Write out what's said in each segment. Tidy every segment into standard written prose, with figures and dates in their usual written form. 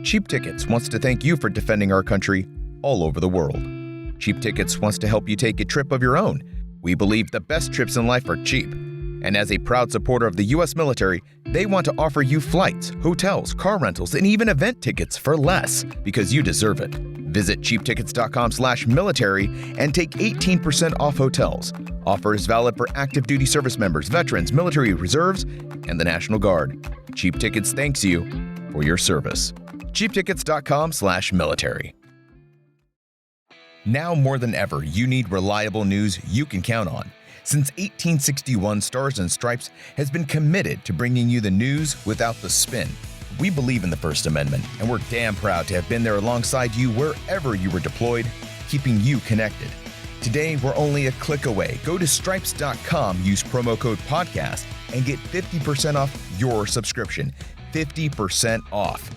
Cheap Tickets wants to thank you for defending our country all over the world. Cheap Tickets wants to help you take a trip of your own. We believe the best trips in life are cheap. And as a proud supporter of the U.S. military, they want to offer you flights, hotels, car rentals, and even event tickets for less because you deserve it. Visit cheaptickets.com/military and take 18% off hotels. Offer is valid for active duty service members, veterans, military reserves, and the National Guard. Cheap Tickets thanks you for your service. cheaptickets.com/military. Now more than ever, you need reliable news you can count on. Since 1861, Stars and Stripes has been committed to bringing you the news without the spin. We believe in the First Amendment, and we're damn proud to have been there alongside you wherever you were deployed, keeping you connected. Today, we're only a click away. Go to stripes.com, use promo code podcast, and get 50% off your subscription. 50% off.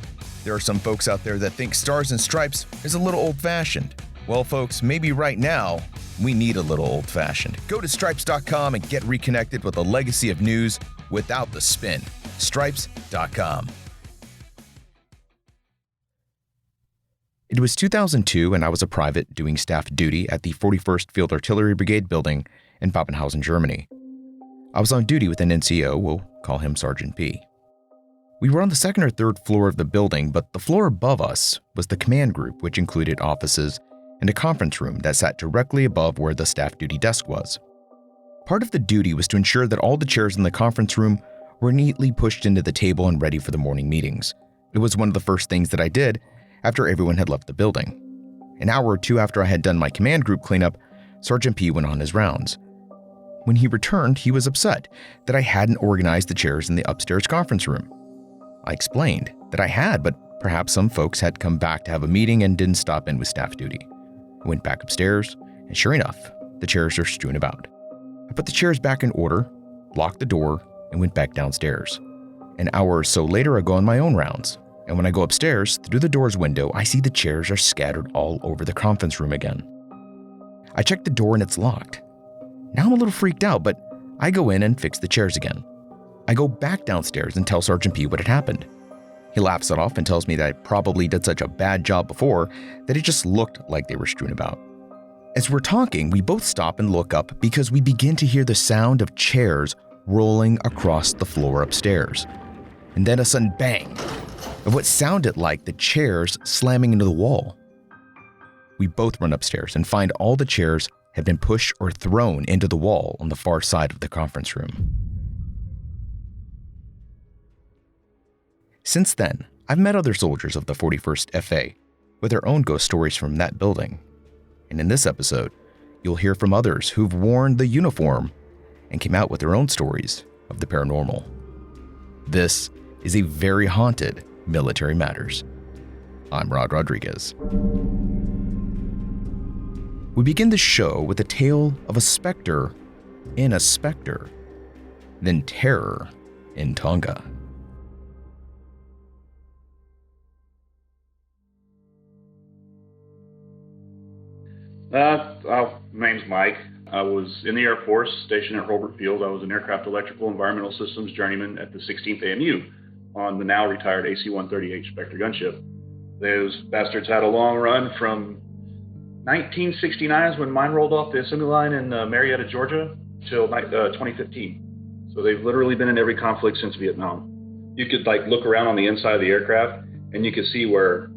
There are some folks out there that think Stars and Stripes is a little old-fashioned. Well, folks, maybe right now, we need a little old-fashioned. Go to stripes.com and get reconnected with a legacy of news without the spin. Stripes.com. It was 2002, and I was a private doing staff duty at the 41st Field Artillery Brigade building in Babenhausen, Germany. I was on duty with an NCO, we'll call him Sergeant P. We were on the second or third floor of the building, but the floor above us was the command group, which included offices and a conference room that sat directly above where the staff duty desk was. Part of the duty was to ensure that all the chairs in the conference room were neatly pushed into the table and ready for the morning meetings. It was one of the first things that I did after everyone had left the building. An hour or two after I had done my command group cleanup, Sergeant P went on his rounds. When he returned, he was upset that I hadn't organized the chairs in the upstairs conference room. I explained that I had, but perhaps some folks had come back to have a meeting and didn't stop in with staff duty. I went back upstairs, and sure enough, the chairs are strewn about. I put the chairs back in order, locked the door, and went back downstairs. An hour or so later, I go on my own rounds, and when I go upstairs, through the door's window, I see the chairs are scattered all over the conference room again. I check the door and it's locked. Now I'm a little freaked out, but I go in and fix the chairs again. I go back downstairs and tell Sergeant P what had happened. He laughs it off and tells me that I probably did such a bad job before that it just looked like they were strewn about. As we're talking, we both stop and look up because we begin to hear the sound of chairs rolling across the floor upstairs. And then a sudden bang of what sounded like the chairs slamming into the wall. We both run upstairs and find all the chairs have been pushed or thrown into the wall on the far side of the conference room. Since then, I've met other soldiers of the 41st FA with their own ghost stories from that building. And in this episode, you'll hear from others who've worn the uniform and came out with their own stories of the paranormal. This is a very haunted Military Matters. I'm Rod Rodriguez. We begin the show with a tale of a specter in a specter, then terror in Tonga. My name's Mike. I was in the Air Force, stationed at Hurlburt Field. I was an aircraft electrical environmental systems journeyman at the 16th AMU on the now retired AC-130H Spectre gunship. Those bastards had a long run from 1969 is when mine rolled off the assembly line in Marietta, Georgia, till 2015. So they've literally been in every conflict since Vietnam. You could look around on the inside of the aircraft and you could see where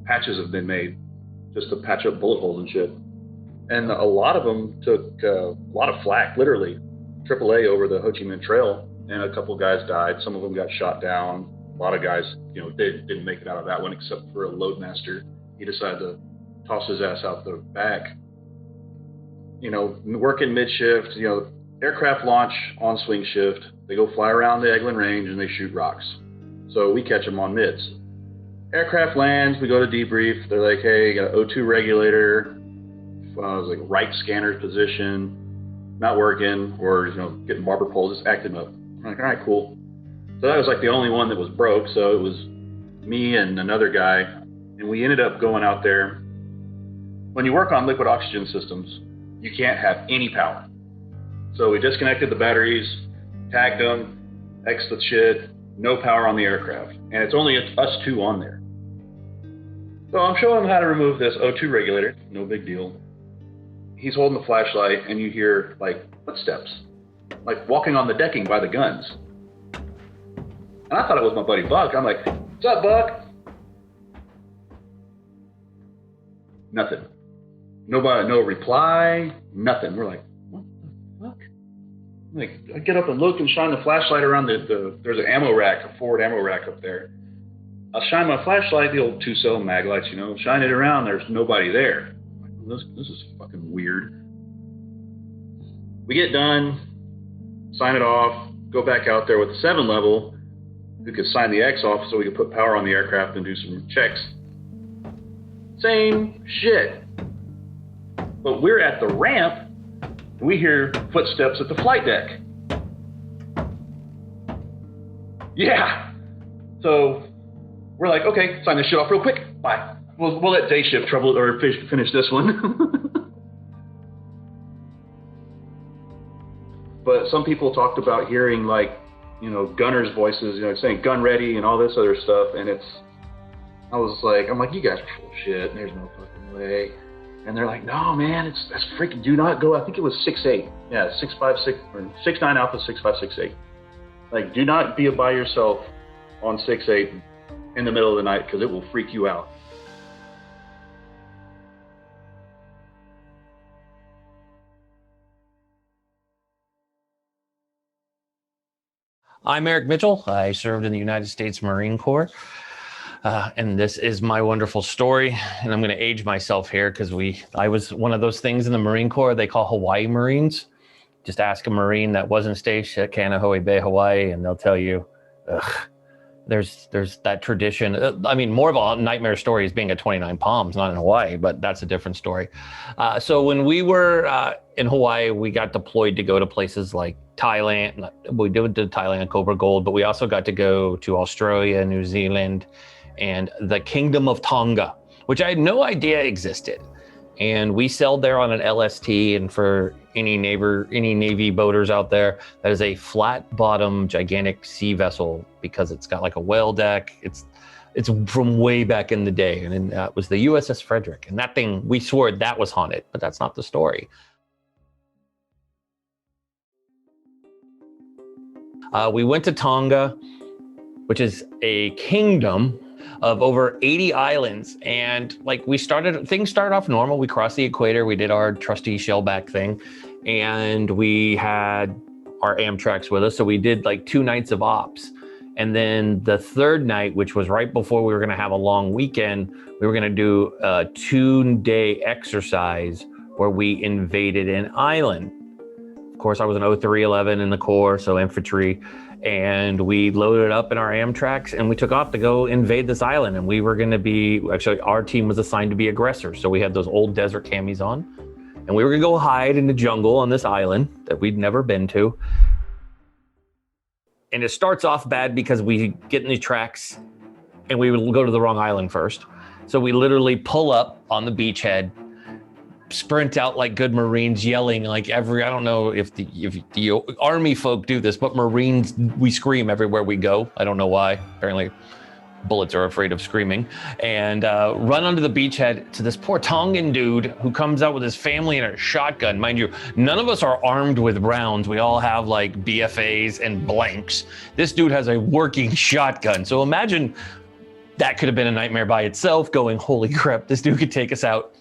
patches have been made just to patch up bullet holes and shit. And a lot of them took a lot of flack, literally. AAA over the Ho Chi Minh Trail, and a couple guys died. Some of them got shot down. A lot of guys, they didn't make it out of that one except for a loadmaster. He decided to toss his ass out the back. Working mid-shift, aircraft launch on swing shift. They go fly around the Eglin Range and they shoot rocks. So we catch them on mids. Aircraft lands, we go to debrief. They're like, hey, you got an O2 regulator. Right scanner position, not working, or getting barber poles, just acting up. I'm like, all right, cool. So that was the only one that was broke. So it was me and another guy, and we ended up going out there. When you work on liquid oxygen systems, you can't have any power. So we disconnected the batteries, tagged them, X'd the shit, no power on the aircraft, and it's only us two on there. So I'm showing him how to remove this O2 regulator, no big deal. He's holding the flashlight, and you hear like footsteps, like walking on the decking by the guns. And I thought it was my buddy Buck. I'm like, "What's up, Buck?" Nothing. Nobody, no reply, nothing. We're like, what the fuck? Like, I get up and look and shine the flashlight around there's an ammo rack, a forward ammo rack up there. I'll shine my flashlight, the old 2-cell mag lights, you know, shine it around, there's nobody there. I'm like, this is fucking weird. We get done, sign it off, go back out there with the 7 level, who could sign the X off so we could put power on the aircraft and do some checks. Same shit. But we're at the ramp, and we hear footsteps at the flight deck. Yeah. So we're like, okay, sign this shit off real quick. Bye. We'll let day shift finish this one. But some people talked about hearing, like, you know, gunners' voices, you know, saying gun ready and all this other stuff, and I'm like, you guys are full of shit. There's no fucking way. And they're like, no, man, that's freaking, do not go. I think it was 6-8. Yeah, 656 or 69 Alpha 6568. Like, do not be by yourself on 6-8 in the middle of the night because it will freak you out. I'm Eric Mitchell. I served in the United States Marine Corps. And this is my wonderful story. And I'm going to age myself here because I was one of those things in the Marine Corps they call Hawaii Marines. Just ask a Marine that wasn't stationed at Kaneohe Bay, Hawaii, and they'll tell you, there's that tradition. I mean, more of a nightmare story is being at 29 Palms, not in Hawaii, but that's a different story. So when we were in Hawaii, we got deployed to go to places like Thailand. We did Thailand and Cobra Gold, but we also got to go to Australia, New Zealand, and the Kingdom of Tonga, which I had no idea existed. And we sailed there on an LST, and for any Navy boaters out there, that is a flat bottom, gigantic sea vessel because it's got like a whale deck. It's from way back in the day, and it was the USS Frederick. And that thing, we swore that was haunted, but that's not the story. We went to Tonga, which is a kingdom of over 80 islands. And like things started off normal. We crossed the equator. We did our trusty shellback thing, and we had our Amtraks with us. So we did like 2 nights of ops. And then the third night, which was right before we were going to have a long weekend, we were going to do a 2-day exercise where we invaded an island. Of course, I was an 0311 in the Corps, so infantry. And we loaded up in our Amtraks and we took off to go invade this island. And we were going to actually our team was assigned to be aggressors. So we had those old desert camis on, and we were going to go hide in the jungle on this island that we'd never been to. And it starts off bad because we get in the tracks and we would go to the wrong island first. So we literally pull up on the beachhead, sprint out like good Marines, yelling like I don't know if the Army folk do this, but Marines, we scream everywhere we go. I don't know why. Apparently bullets are afraid of screaming. And run onto the beachhead to this poor Tongan dude who comes out with his family and a shotgun. Mind you, none of us are armed with rounds. We all have like BFAs and blanks. This dude has a working shotgun. So imagine that could have been a nightmare by itself, going, holy crap, this dude could take us out.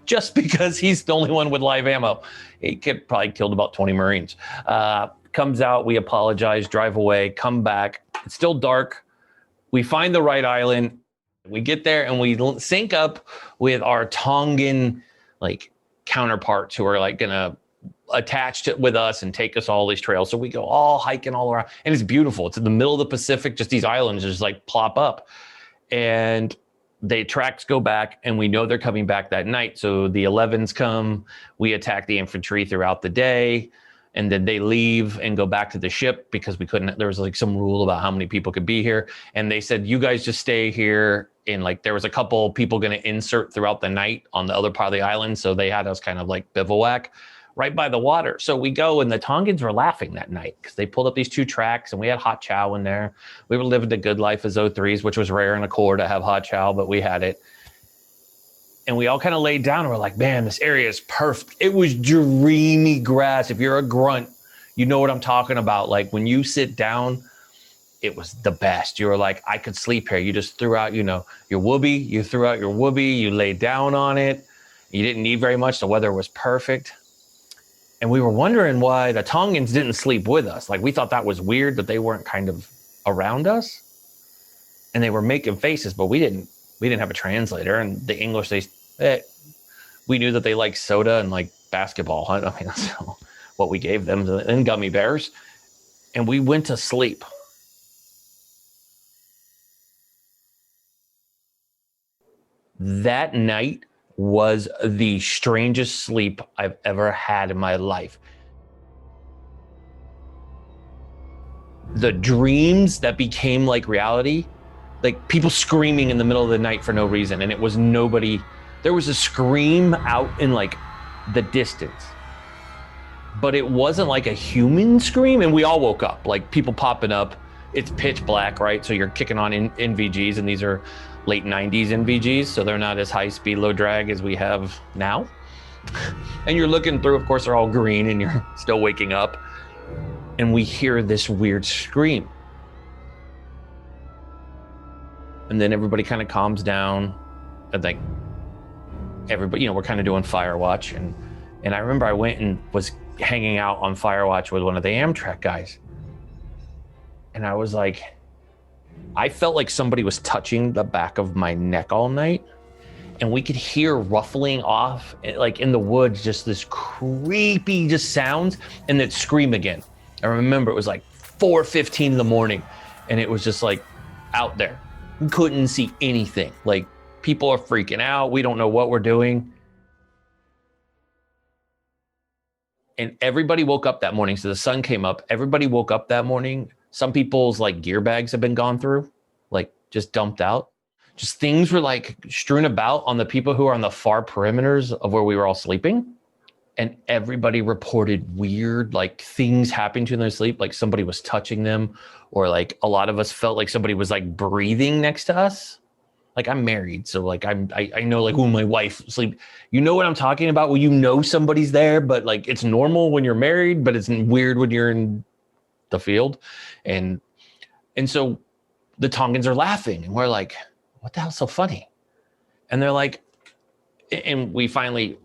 Just because he's the only one with live ammo. He probably killed about 20 Marines. Comes out, we apologize, drive away, come back. It's still dark. We find the right island. We get there and we sync up with our Tongan like counterparts who are like gonna attach with us and take us all these trails. So we go all hiking all around, and it's beautiful. It's in the middle of the Pacific. Just these islands just like plop up, and the tracks go back, and we know they're coming back that night. So the 11s come, we attack the infantry throughout the day, and then they leave and go back to the ship because there was like some rule about how many people could be here. And they said, you guys just stay here. And like, there was a couple people going to insert throughout the night on the other part of the island. So they had us kind of like bivouac right by the water. So we go, and the Tongans were laughing that night because they pulled up these 2 tracks, and we had hot chow in there. We were living the good life as O3s, which was rare in a Corps to have hot chow, but we had it. And we all kind of laid down and we're like, man, this area is perfect. It was dreamy grass. If you're a grunt, you know what I'm talking about. Like when you sit down, it was the best. You were like, I could sleep here. You just threw out, your whoopee. You threw out your whoopee. You laid down on it. You didn't need very much. The weather was perfect. And we were wondering why the Tongans didn't sleep with us. Like we thought that was weird that they weren't kind of around us. And they were making faces, but we didn't have a translator. And the English, we knew that they liked soda and like basketball. I mean, that's what we gave them, and gummy bears. And we went to sleep. That night was the strangest sleep I've ever had in my life. The dreams that became like reality, like people screaming in the middle of the night for no reason, and it was nobody. There was a scream out in like the distance, but it wasn't like a human scream. And we all woke up, like people popping up. It's pitch black, right? So you're kicking on NVGs, and these are late 90s NVGs, so they're not as high speed, low drag as we have now. And you're looking through, of course, they're all green, and you're still waking up. And we hear this weird scream. And then everybody kind of calms down. And like everybody, we're kind of doing fire watch. And I remember I went and was hanging out on fire watch with one of the Amtrak guys. And I was like, I felt like somebody was touching the back of my neck all night, and we could hear ruffling off, like in the woods, just this creepy just sounds, and then scream again. I remember it was like 4:15 in the morning, and it was just like out there. We couldn't see anything. Like people are freaking out. We don't know what we're doing. And everybody woke up that morning. So the sun came up. Everybody woke up that morning. Some people's like gear bags have been gone through, like just dumped out. Just things were like strewn about on the people who are on the far perimeters of where we were all sleeping. And everybody reported weird like things happening to them in their sleep. Like somebody was touching them, or like a lot of us felt like somebody was like breathing next to us. Like I'm married, so like I know like when my wife sleep, you know what I'm talking about? Well, somebody's there, but like it's normal when you're married, but it's weird when you're in the field. And so the Tongans are laughing, and we're like, what the hell's so funny? And they're like, and we finally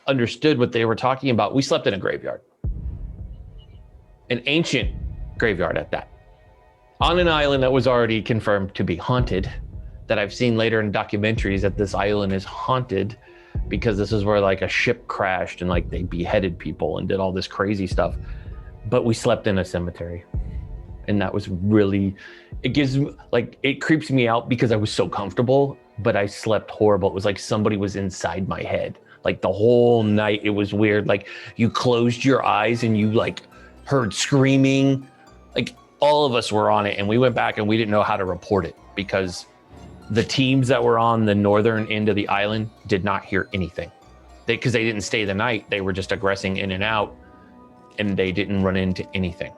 understood what they were talking about. We slept in a graveyard, an ancient graveyard at that, on an island that was already confirmed to be haunted, that I've seen later in documentaries that this island is haunted because this is where like a ship crashed and like they beheaded people and did all this crazy stuff. But we slept in a cemetery, and that was really, it creeps me out because I was so comfortable, but I slept horrible. It was like somebody was inside my head. Like the whole night, it was weird. Like you closed your eyes and you like heard screaming. Like all of us were on it, and we went back and we didn't know how to report it because the teams that were on the northern end of the island did not hear anything. Because they didn't stay the night. They were just aggressing in and out, and they didn't run into anything.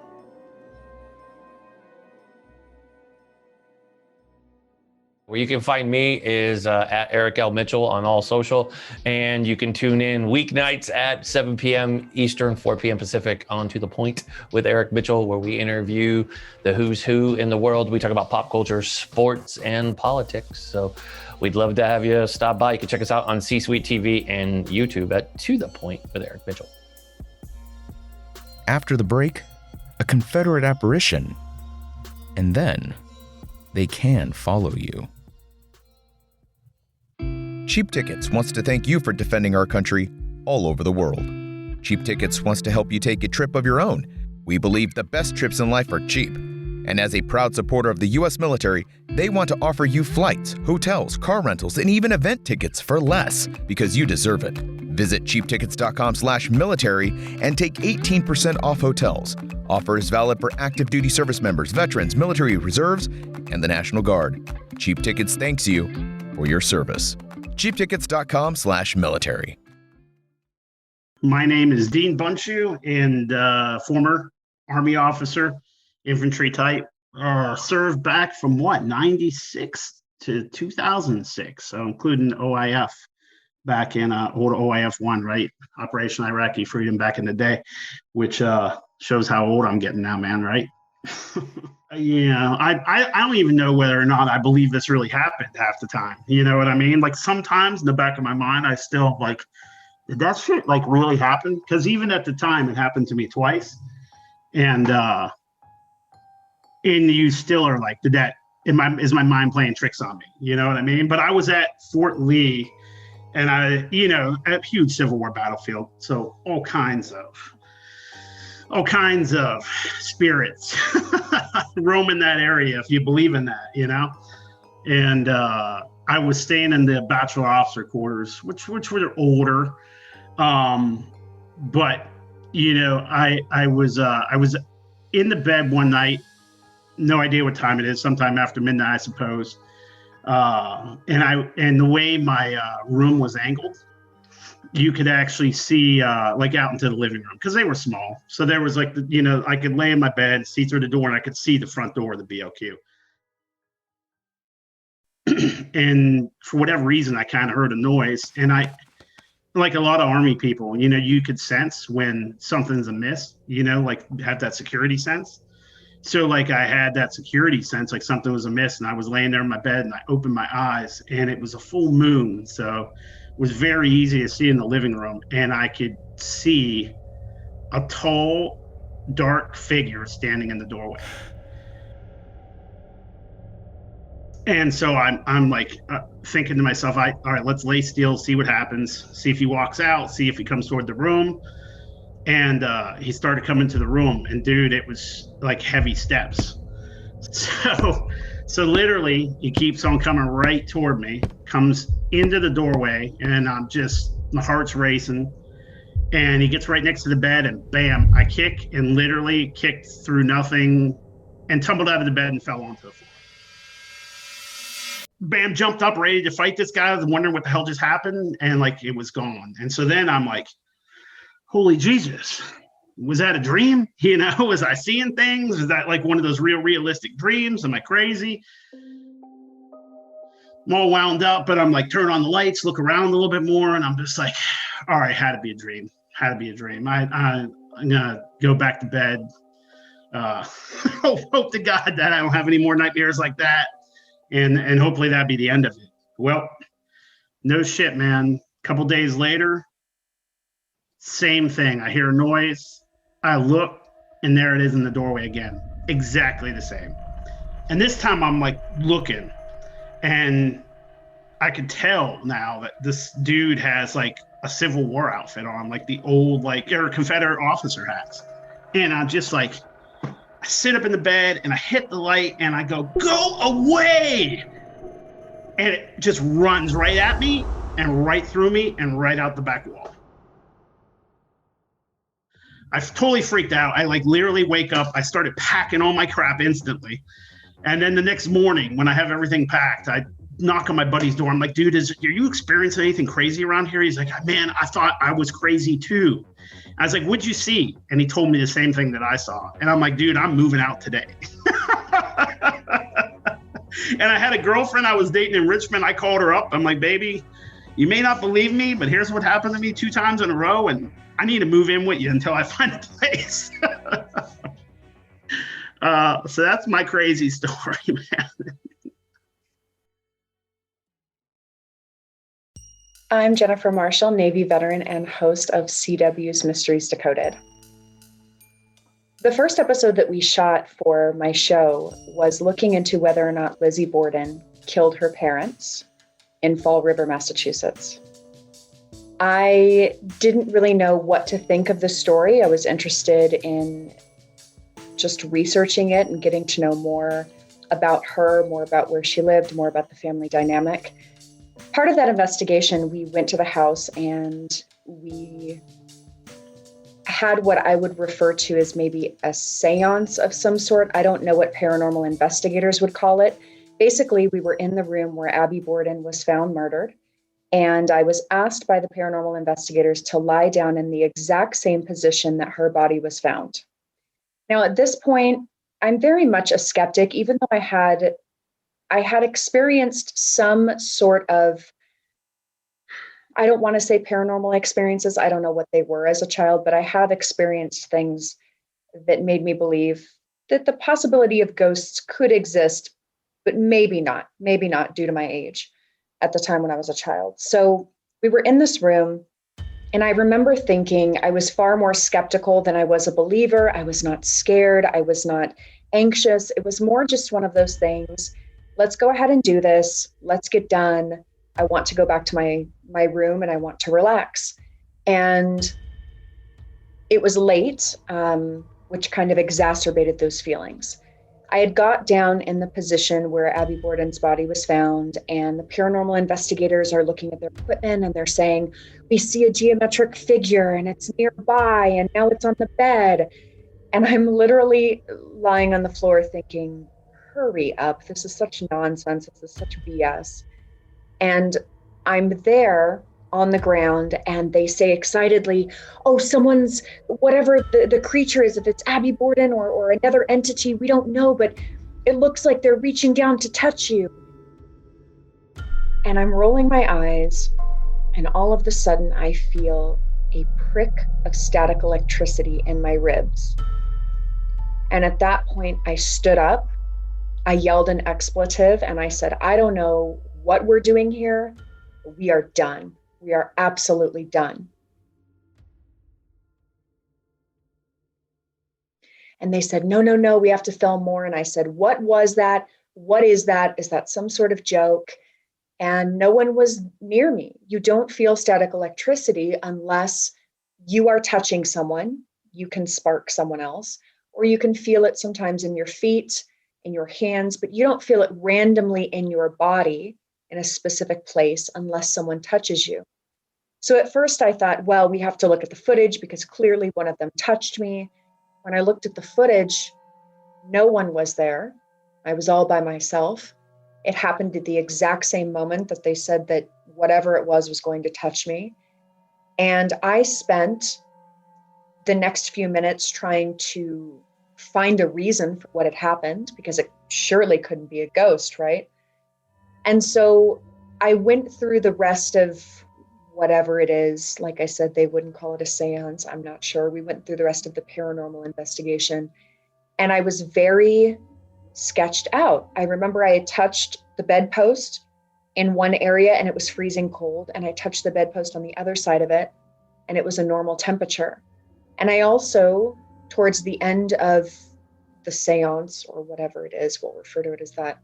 Where you can find me is at Eric L. Mitchell on all social. And you can tune in weeknights at 7 p.m. Eastern, 4 p.m. Pacific on To The Point with Eric Mitchell, where we interview the who's who in the world. We talk about pop culture, sports, and politics. So we'd love to have you stop by. You can check us out on C-Suite TV and YouTube at To The Point with Eric Mitchell. After the break, a Confederate apparition. And then they can follow you. Cheap Tickets wants to thank you for defending our country all over the world. Cheap Tickets wants to help you take a trip of your own. We believe the best trips in life are cheap. And as a proud supporter of the U.S. military, they want to offer you flights, hotels, car rentals, and even event tickets for less because you deserve it. Visit cheaptickets.com/military and take 18% off hotels. Offer is valid for active duty service members, veterans, military reserves, and the National Guard. Cheap Tickets thanks you for your service. cheaptickets.com/military. My name is Dean Bundschu, and former Army officer, infantry type. Served back from 96 to 2006, so including OIF back in old OIF 1, right? Operation Iraqi Freedom back in the day, which shows how old I'm getting now, man, right? Yeah, I don't even know whether or not I believe this really happened half the time. You know what I mean? Like sometimes in the back of my mind, I still like, did that shit like really happen? Because even at the time, it happened to me twice, and you still are like, is my mind playing tricks on me? You know what I mean? But I was at Fort Lee, and a huge Civil War battlefield, so all kinds of spirits roaming that area, if you believe in that. And I was staying in the bachelor officer quarters, which were older, but I was in the bed one night, no idea what time it is, sometime after midnight, I suppose. And the way my room was angled, you could actually see like out into the living room, because they were small. So there was like, I could lay in my bed, see through the door, and I could see the front door of the BLQ. And for whatever reason, I kind of heard a noise, and I, like a lot of Army people, you could sense when something's amiss, like have that security sense. So like I had that security sense, like something was amiss, and I was laying there in my bed, and I opened my eyes, and it was a full moon. So it was very easy to see in the living room, and I could see a tall, dark figure standing in the doorway. And so I'm like thinking to myself, all right, let's lay still, see what happens, see if he walks out, see if he comes toward the room. And he started coming to the room, and dude, it was like heavy steps. So literally he keeps on coming right toward me, comes into the doorway, and my heart's racing. And he gets right next to the bed, and bam, I kick, and literally kicked through nothing and tumbled out of the bed and fell onto the floor. Bam, jumped up ready to fight this guy. I was wondering what the hell just happened, and like it was gone. And so then I'm like, holy Jesus, was that a dream? Was I seeing things? Is that like one of those realistic dreams? Am I crazy? I'm all wound up, but I'm like, turn on the lights, look around a little bit more, and I'm just like, all right, had to be a dream. I'm gonna go back to bed. Hope to God that I don't have any more nightmares like that, and hopefully that'd be the end of it. Well, no shit, man. A couple days later, same thing. I hear a noise. I look, and there it is in the doorway again. Exactly the same. And this time I'm like looking, and I could tell now that this dude has like a Civil War outfit on, like the old or Confederate officer hats. And I'm just like, I sit up in the bed, and I hit the light, and I go away. And it just runs right at me and right through me and right out the back wall. I totally freaked out. I like literally wake up. I started packing all my crap instantly. And then the next morning, when I have everything packed, I knock on my buddy's door. I'm like, dude, are you experiencing anything crazy around here? He's like, man, I thought I was crazy too. I was like, what'd you see? And he told me the same thing that I saw. And I'm like, dude, I'm moving out today. And I had a girlfriend I was dating in Richmond. I called her up. I'm like, baby, you may not believe me, but here's what happened to me 2 times in a row. And I need to move in with you until I find a place. So that's my crazy story, man. I'm Jennifer Marshall, Navy veteran and host of CW's Mysteries Decoded. The first episode that we shot for my show was looking into whether or not Lizzie Borden killed her parents in Fall River, Massachusetts. I didn't really know what to think of the story. I was interested in just researching it and getting to know more about her, more about where she lived, more about the family dynamic. Part of that investigation, we went to the house and we had what I would refer to as maybe a seance of some sort. I don't know what paranormal investigators would call it. Basically, we were in the room where Abby Borden was found murdered. And I was asked by the paranormal investigators to lie down in the exact same position that her body was found. Now, at this point, I'm very much a skeptic, even though I had experienced some sort of, I don't want to say paranormal experiences. I don't know what they were as a child, but I have experienced things that made me believe that the possibility of ghosts could exist, but maybe not due to my age at the time when I was a child. So we were in this room, and I remember thinking I was far more skeptical than I was a believer. I was not scared. I was not anxious. It was more just one of those things. Let's go ahead and do this. Let's get done. I want to go back to my room and I want to relax. And it was late, which kind of exacerbated those feelings. I had got down in the position where Abby Borden's body was found, and the paranormal investigators are looking at their equipment and they're saying, we see a geometric figure and it's nearby and now it's on the bed. And I'm literally lying on the floor thinking, hurry up. This is such nonsense. This is such BS. And I'm there on the ground and they say excitedly, oh, someone's, whatever the creature is, if it's Abby Borden or another entity, we don't know, but it looks like they're reaching down to touch you. And I'm rolling my eyes, and all of a sudden I feel a prick of static electricity in my ribs. And at that point I stood up, I yelled an expletive, and I said, I don't know what we're doing here. We are done. We are absolutely done. And they said, no, we have to film more. And I said, what was that? What is that? Is that some sort of joke? And no one was near me. You don't feel static electricity unless you are touching someone. You can spark someone else, or you can feel it sometimes in your feet, in your hands, but you don't feel it randomly in your body in a specific place unless someone touches you. So at first I thought, well, we have to look at the footage because clearly one of them touched me. When I looked at the footage, no one was there. I was all by myself. It happened at the exact same moment that they said that whatever it was going to touch me. And I spent the next few minutes trying to find a reason for what had happened, because it surely couldn't be a ghost, right? And so I went through the rest of whatever it is. Like I said, they wouldn't call it a seance. I'm not sure. We went through the rest of the paranormal investigation, and I was very sketched out. I remember I had touched the bedpost in one area and it was freezing cold. And I touched the bedpost on the other side of it and it was a normal temperature. And I also, towards the end of the seance, or whatever it is, we'll refer to it as that,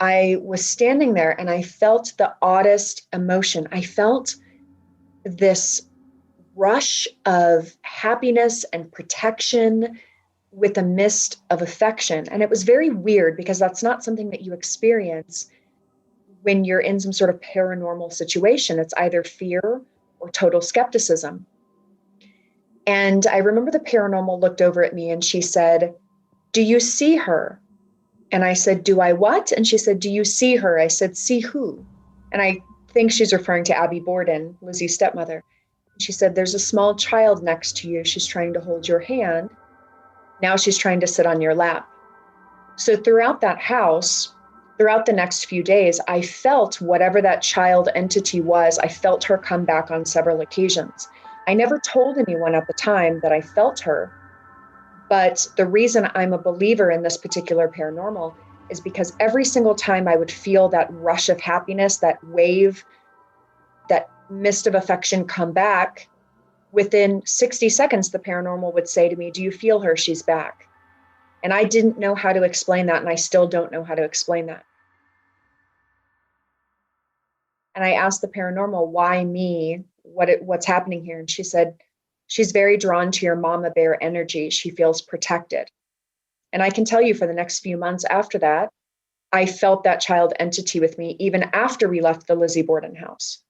I was standing there and I felt the oddest emotion. I felt this rush of happiness and protection with a mist of affection. And it was very weird because that's not something that you experience when you're in some sort of paranormal situation. It's either fear or total skepticism. And I remember the paranormal looked over at me and she said, "Do you see her?" And I said, "Do I what?" And she said, "Do you see her?" I said, "See who?" And I think she's referring to Abby Borden, Lizzie's stepmother. She said, "There's a small child next to you. She's trying to hold your hand. Now she's trying to sit on your lap." So throughout that house, throughout the next few days, I felt whatever that child entity was, I felt her come back on several occasions. I never told anyone at the time that I felt her. But the reason I'm a believer in this particular paranormal is because every single time I would feel that rush of happiness, that wave, that mist of affection come back, within 60 seconds, the paranormal would say to me, "Do you feel her? She's back." And I didn't know how to explain that, and I still don't know how to explain that. And I asked the paranormal, "Why me? What's happening here?" And she said, "She's very drawn to your mama bear energy. She feels protected." And I can tell you, for the next few months after that, I felt that child entity with me, even after we left the Lizzie Borden house.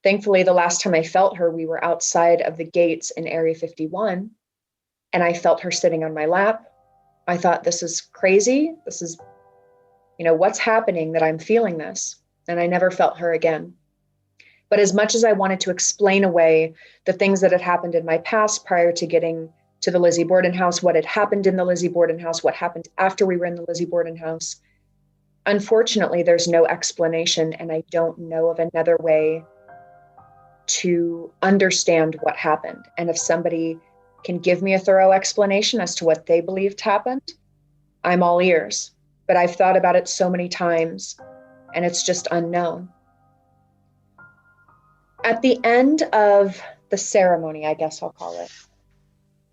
Thankfully, the last time I felt her, we were outside of the gates in Area 51, and I felt her sitting on my lap. I thought, this is crazy. This is, what's happening that I'm feeling this? And I never felt her again. But as much as I wanted to explain away the things that had happened in my past prior to getting to the Lizzie Borden house, what had happened in the Lizzie Borden house, what happened after we were in the Lizzie Borden house, unfortunately, there's no explanation, and I don't know of another way to understand what happened. And if somebody can give me a thorough explanation as to what they believed happened, I'm all ears. But I've thought about it so many times, and it's just unknown. At the end of the ceremony, I guess I'll call it,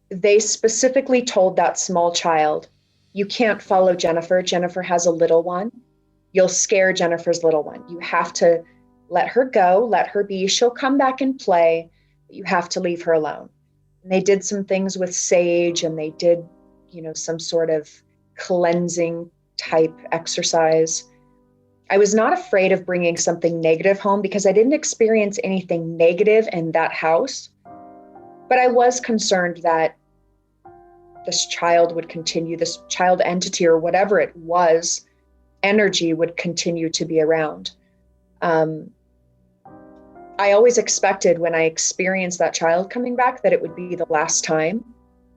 they specifically told that small child, you can't follow Jennifer. Jennifer has a little one. You'll scare Jennifer's little one. You have to let her go, let her be. She'll come back and play, but you have to leave her alone. And they did some things with sage, and they did, some sort of cleansing type exercise. I was not afraid of bringing something negative home because I didn't experience anything negative in that house. But I was concerned that this child would continue, this child entity or whatever it was, energy would continue to be around. I always expected when I experienced that child coming back that it would be the last time,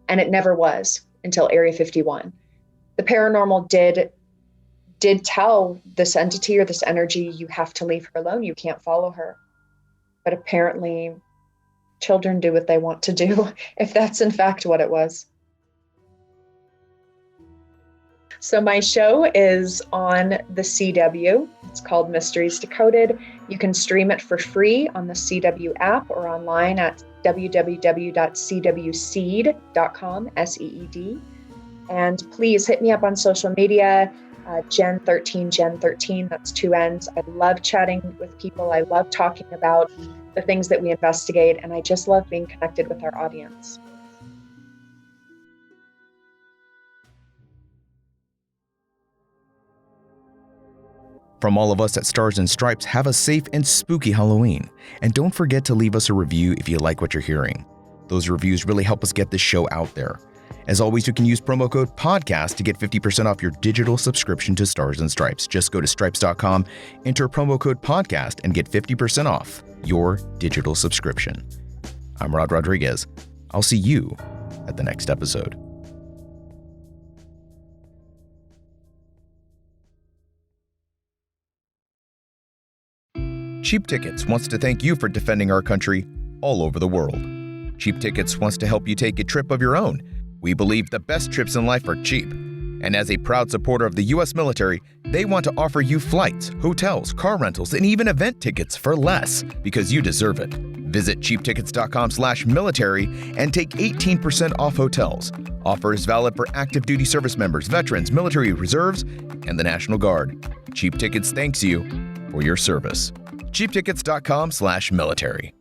and it never was until Area 51. The paranormal did tell this entity or this energy, you have to leave her alone, you can't follow her. But apparently children do what they want to do, if that's in fact what it was. So my show is on the CW. It's called Mysteries Decoded. You can stream it for free on the CW app or online at www.cwseed.com, SEED. And please hit me up on social media, Gen13, that's 2 N's. I love chatting with people. I love talking about the things that we investigate, and I just love being connected with our audience. From all of us at Stars and Stripes, have a safe and spooky Halloween. And don't forget to leave us a review if you like what you're hearing. Those reviews really help us get this show out there. As always, you can use promo code PODCAST to get 50% off your digital subscription to Stars and Stripes. Just go to stripes.com, enter promo code PODCAST, and get 50% off your digital subscription. I'm Rod Rodriguez. I'll see you at the next episode. Cheap Tickets wants to thank you for defending our country all over the world. Cheap Tickets wants to help you take a trip of your own. We believe the best trips in life are cheap. And as a proud supporter of the U.S. military, they want to offer you flights, hotels, car rentals, and even event tickets for less because you deserve it. Visit cheaptickets.com/military and take 18% off hotels. Offer is valid for active duty service members, veterans, military reserves, and the National Guard. Cheap Tickets thanks you for your service. cheaptickets.com/military.